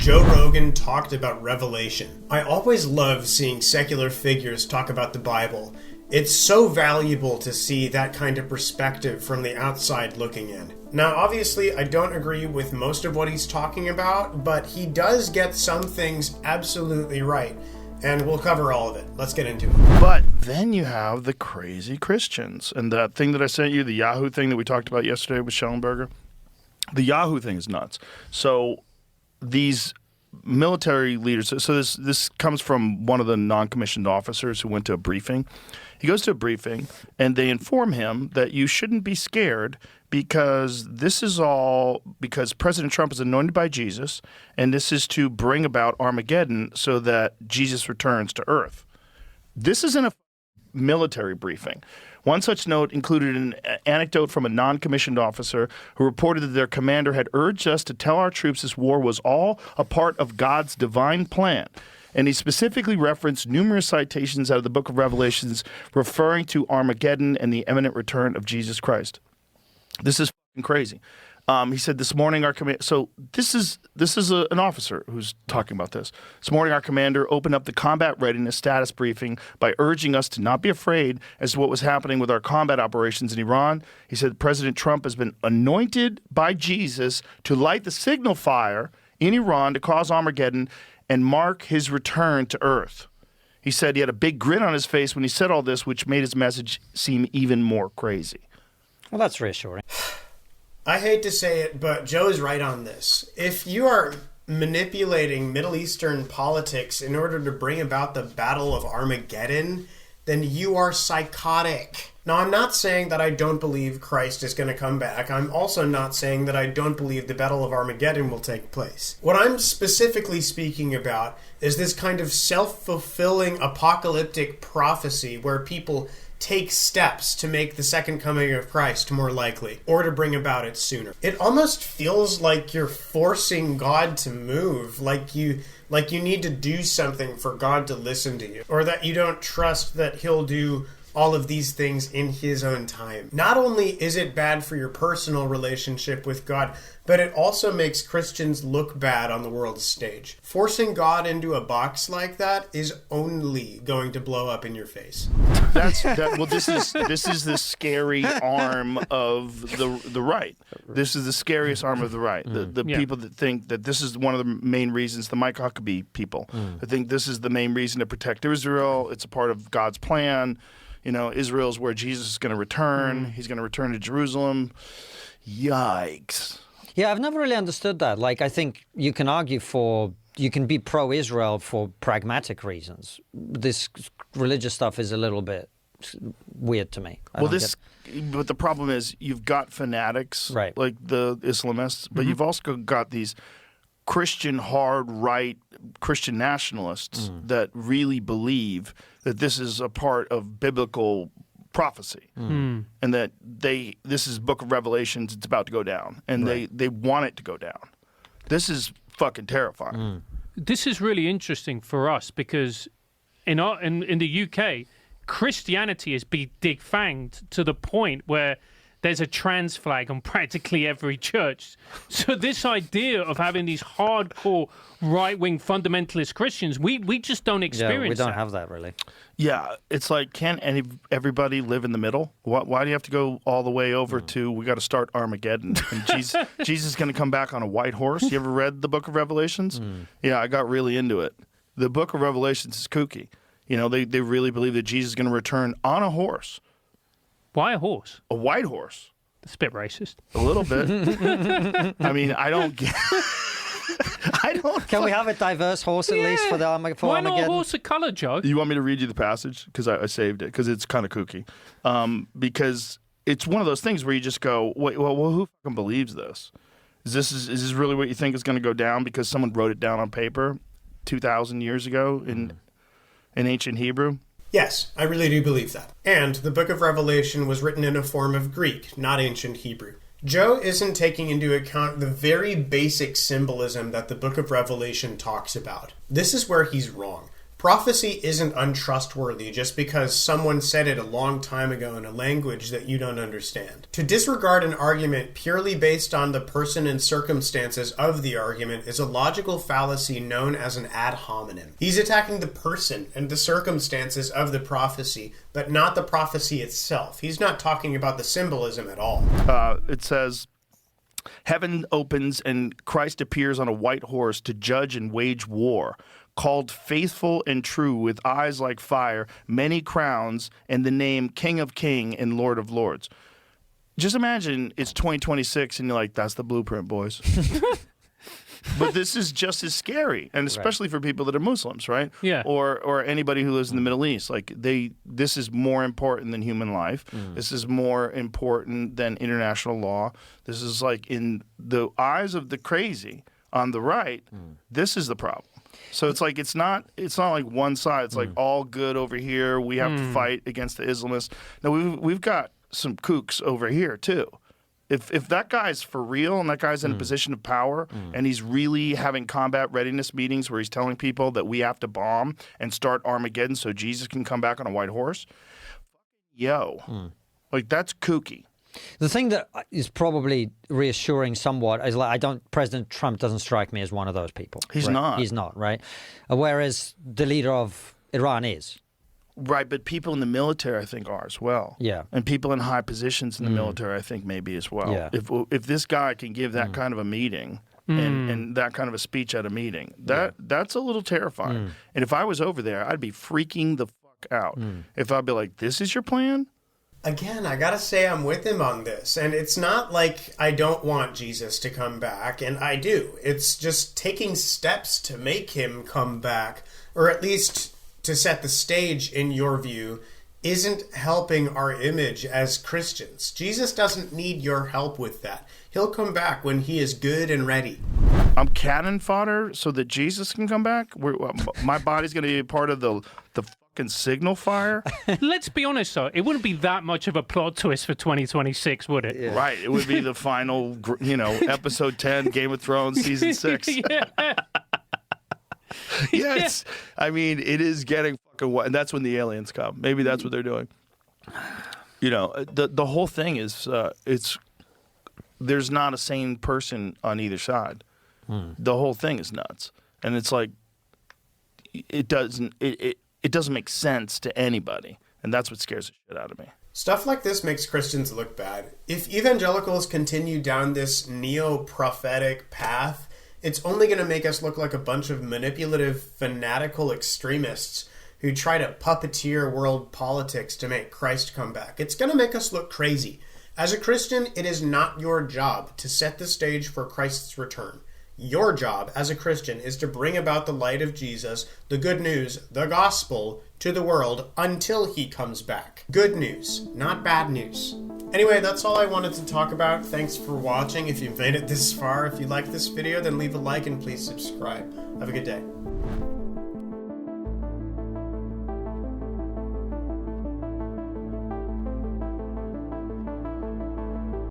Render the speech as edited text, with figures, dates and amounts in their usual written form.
Joe Rogan talked about Revelation. I always love seeing secular figures talk about the Bible. It's so valuable to see that kind of perspective from the outside looking in. Now, obviously, I don't agree with most of what he's talking about, but he does get some things absolutely right. And we'll cover all of it. Let's get into it. But then you have the crazy Christians. And that thing that I sent you, the Yahoo thing that we talked about yesterday with Schellenberger, the Yahoo thing is nuts. So these military leaders, so this comes from one of the non-commissioned officers who went to a briefing. He goes to a briefing, and they inform him that you shouldn't be scared because this is all because President Trump is anointed by Jesus, and this is to bring about Armageddon so that Jesus returns to Earth. This is in a military briefing. One such note included an anecdote from a non-commissioned officer who reported that their commander had urged us to tell our troops this war was all a part of God's divine plan. And he specifically referenced numerous citations out of the book of Revelations referring to Armageddon and the imminent return of Jesus Christ. This is fucking crazy. He said this morning our commander. So this is an officer who's talking about this. This morning our commander opened up the combat readiness status briefing by urging us to not be afraid as to what was happening with our combat operations in Iran. He said President Trump has been anointed by Jesus to light the signal fire in Iran to cause Armageddon and mark his return to Earth. He said he had a big grin on his face when he said all this, which made his message seem even more crazy. Well, that's reassuring. I hate to say it, but Joe is right on this. If you are manipulating Middle Eastern politics in order to bring about the Battle of Armageddon, then you are psychotic. Now, I'm not saying that I don't believe Christ is going to come back. I'm also not saying that I don't believe the Battle of Armageddon will take place. What I'm specifically speaking about is this kind of self-fulfilling apocalyptic prophecy where people take steps to make the second coming of Christ more likely, or to bring about it sooner. It almost feels like you're forcing God to move, like you need to do something for God to listen to you, or that you don't trust that he'll do all of these things in his own time. Not only is it bad for your personal relationship with God, but it also makes Christians look bad on the world stage. Forcing God into a box like that is only going to blow up in your face. This is the scary arm of the right. This is the scariest arm of the right. The people that think that this is one of the main reasons, the Mike Huckabee people, that think this is the main reason to protect Israel. It's a part of God's plan. You know, Israel's where Jesus is going to return. He's going to return to Jerusalem. Yikes. Yeah, I've never really understood that. Like, I think you can argue you can be pro-Israel for pragmatic reasons. This religious stuff is a little bit weird to me. But the problem is you've got fanatics, right, like the Islamists, but you've also got these Christian hard right Christian nationalists that really believe that this is a part of biblical prophecy and that this is Book of Revelations, it's about to go down, and they want it to go down. This is fucking terrifying. This is really interesting for us because in the UK, Christianity has been defanged to the point where there's a trans flag on practically every church. So this idea of having these hardcore right-wing fundamentalist Christians, we just don't experience that. We don't have that, really. Yeah, it's like, can't everybody live in the middle? Why do you have to go all the way over to, we got to start Armageddon? And Jesus is going to come back on a white horse? You ever read the Book of Revelations? Yeah, I got really into it. The Book of Revelations is kooky. You know, they really believe that Jesus is going to return on a horse. Why a horse? A white horse. That's a bit racist. A little bit. I mean, I don't get... Can we have a diverse horse at least for Armageddon? Why not a horse of color, Joe? You want me to read you the passage? Because I saved it, because it's kind of kooky. Because it's one of those things where you just go, wait, well, who fucking believes this? Is this really what you think is going to go down because someone wrote it down on paper 2,000 years ago in ancient Hebrew? Yes, I really do believe that. And the Book of Revelation was written in a form of Greek, not ancient Hebrew. Joe isn't taking into account the very basic symbolism that the Book of Revelation talks about. This is where he's wrong. Prophecy isn't untrustworthy just because someone said it a long time ago in a language that you don't understand. To disregard an argument purely based on the person and circumstances of the argument is a logical fallacy known as an ad hominem. He's attacking the person and the circumstances of the prophecy, but not the prophecy itself. He's not talking about the symbolism at all. It says, heaven opens and Christ appears on a white horse to judge and wage war. Called faithful and true, with eyes like fire, many crowns, and the name King of King and Lord of Lords. Just imagine it's 2026 and you're like, that's the blueprint, boys. But this is just as scary, and especially for people that are Muslims, right? Yeah. Or anybody who lives in the Middle East. Like this is more important than human life. This is more important than international law. This is like, in the eyes of the crazy on the right, this is the problem. So it's like it's not like one side. It's like all good over here. We have to fight against the Islamists. No, we've got some kooks over here too. If that guy's for real and that guy's in a position of power and he's really having combat readiness meetings where he's telling people that we have to bomb and start Armageddon so Jesus can come back on a white horse, like that's kooky. The thing that is probably reassuring somewhat is President Trump doesn't strike me as one of those people. He's right? not. He's not, right? Whereas the leader of Iran is. Right, but people in the military, I think, are as well. Yeah. And people in high positions in the military, I think, maybe as well. Yeah. If this guy can give that kind of a meeting and that kind of a speech at a meeting, that's a little terrifying. And if I was over there, I'd be freaking the fuck out. If I'd be like, this is your plan? Again, I gotta say I'm with him on this. And it's not like I don't want Jesus to come back, and I do. It's just taking steps to make him come back, or at least to set the stage, in your view, isn't helping our image as Christians. Jesus doesn't need your help with that. He'll come back when he is good and ready. I'm cannon fodder so that Jesus can come back? My body's going to be a part of the fucking signal fire? Let's be honest, though. It wouldn't be that much of a plot twist for 2026, would it? Yeah. Right. It would be the final, episode 10, Game of Thrones, season 6. Yes. I mean, it is getting fucking wild. And that's when the aliens come. Maybe that's what they're doing. The whole thing is, there's not a sane person on either side. The whole thing is nuts. And it's like, it doesn't make sense to anybody. And that's what scares the shit out of me. Stuff like this makes Christians look bad. If evangelicals continue down this neo-prophetic path, it's only going to make us look like a bunch of manipulative, fanatical extremists who try to puppeteer world politics to make Christ come back. It's going to make us look crazy. As a Christian, it is not your job to set the stage for Christ's return. Your job as a Christian is to bring about the light of Jesus, the good news, the gospel, to the world until he comes back. Good news, not bad news. Anyway, that's all I wanted to talk about. Thanks for watching. If you've made it this far, if you like this video, then leave a like and please subscribe. Have a good day.